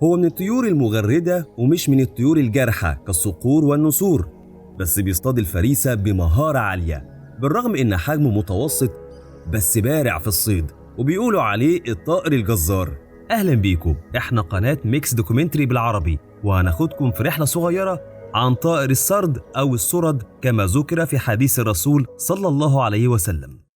هو من الطيور المغردة ومش من الطيور الجارحة كالصقور والنسور، بس بيصطاد الفريسة بمهارة عالية بالرغم إن حجمه متوسط، بس بارع في الصيد وبيقولوا عليه الطائر الجزار. أهلا بيكم، إحنا قناة ميكس دوكيومنتري بالعربي، وهناخدكم في رحلة صغيرة عن طائر السرد أو السرد كما ذكر في حديث الرسول صلى الله عليه وسلم.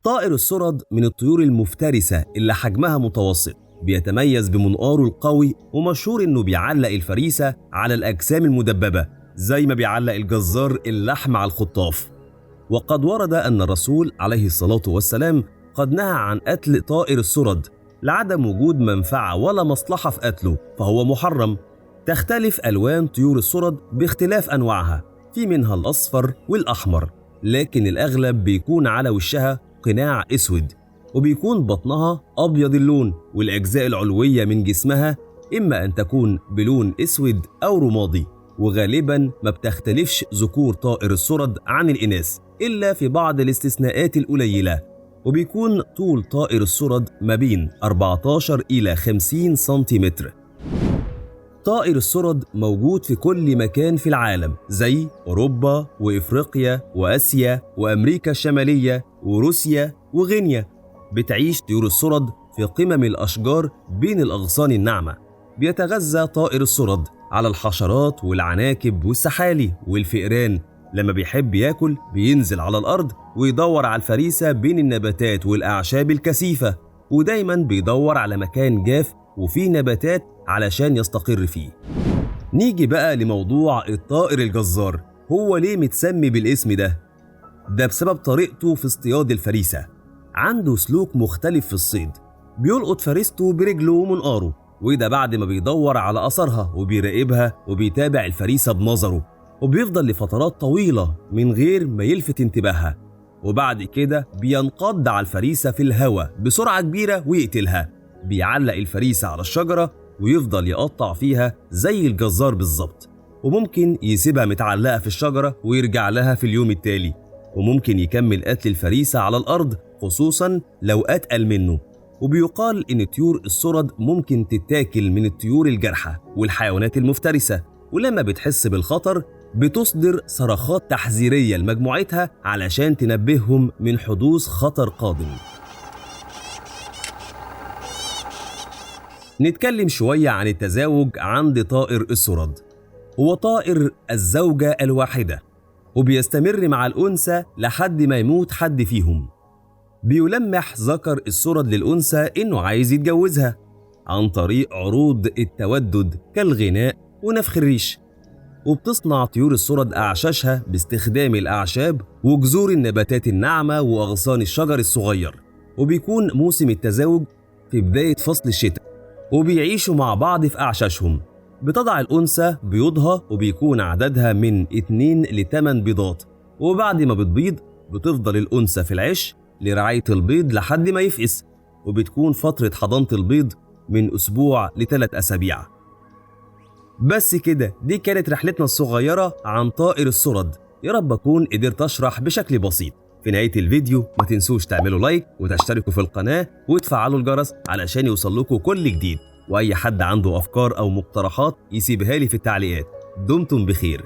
طائر السرد من الطيور المفترسة اللي حجمها متوسط، بيتميز بمنقاره القوي ومشهور إنه بيعلق الفريسة على الأجسام المدببة زي ما بيعلق الجزار اللحم على الخطاف. وقد ورد أن الرسول عليه الصلاة والسلام قد نهى عن قتل طائر السرد لعدم وجود منفعة ولا مصلحة في قتله، فهو محرم. تختلف ألوان طيور السرد باختلاف أنواعها، في منها الأصفر والأحمر، لكن الأغلب بيكون على وشها قناع أسود، وبيكون بطنها أبيض اللون، والأجزاء العلوية من جسمها إما أن تكون بلون أسود أو رمادي. وغالبا ما بتختلفش ذكور طائر السرد عن الإناث إلا في بعض الاستثناءات القليلة، وبيكون طول طائر السرد ما بين 14 إلى 50 سنتيمتر. طائر السرد موجود في كل مكان في العالم زي أوروبا وإفريقيا وآسيا وأمريكا الشمالية وروسيا وغينيا. بتعيش طيور السرد في قمم الأشجار بين الأغصان الناعمة. بيتغذى طائر السرد على الحشرات والعناكب والسحالي والفئران. لما بيحب ياكل بينزل على الأرض ويدور على الفريسة بين النباتات والأعشاب الكثيفة، ودايما بيدور على مكان جاف وفيه نباتات علشان يستقر فيه. نيجي بقى لموضوع الطائر الجزار. هو ليه متسمي بالاسم ده؟ ده بسبب طريقته في اصطياد الفريسة. عنده سلوك مختلف في الصيد، بيلقط فريسته برجله ومنقاره، وده بعد ما بيدور على أثرها وبيراقبها وبيتابع الفريسة بنظره، وبيفضل لفترات طويلة من غير ما يلفت انتباهها، وبعد كده بينقض على الفريسة في الهواء بسرعة كبيرة ويقتلها. بيعلق الفريسة على الشجرة ويفضل يقطع فيها زي الجزار بالظبط، وممكن يسيبها متعلقة في الشجرة ويرجع لها في اليوم التالي، وممكن يكمل قتل الفريسة على الأرض خصوصا لو أتقل منه. وبيقال إن طيور السرد ممكن تتاكل من الطيور الجارحة والحيوانات المفترسة، ولما بتحس بالخطر بتصدر صرخات تحذيرية لمجموعتها علشان تنبههم من حدوث خطر قادم. نتكلم شوية عن التزاوج عند طائر السرد. هو طائر الزوجة الواحدة، وبيستمر مع الأنثى لحد ما يموت حد فيهم. بيلمح ذكر السرد للأنثى إنه عايز يتجوزها عن طريق عروض التودد كالغناء ونفخ الريش. وبتصنع طيور السرد أعشاشها باستخدام الأعشاب وجذور النباتات الناعمة وأغصان الشجر الصغير. وبيكون موسم التزاوج في بداية فصل الشتاء، وبيعيشوا مع بعض في أعشاشهم. بتضع الأنثى بيضها وبيكون عددها من 2 ل 8 بيضات، وبعد ما بتبيض بتفضل الأنثى في العش لرعاية البيض لحد ما يفقس، وبتكون فترة حضانة البيض من أسبوع ل3 أسابيع. بس كده، دي كانت رحلتنا الصغيرة عن طائر السرد. يا رب أكون قدرت أشرح بشكل بسيط. في نهاية الفيديو ما تنسوش تعملوا لايك وتشتركوا في القناة وتفعلوا الجرس علشان يوصل لكم كل جديد، وأي حد عنده أفكار أو مقترحات يسيبها لي في التعليقات. دمتم بخير.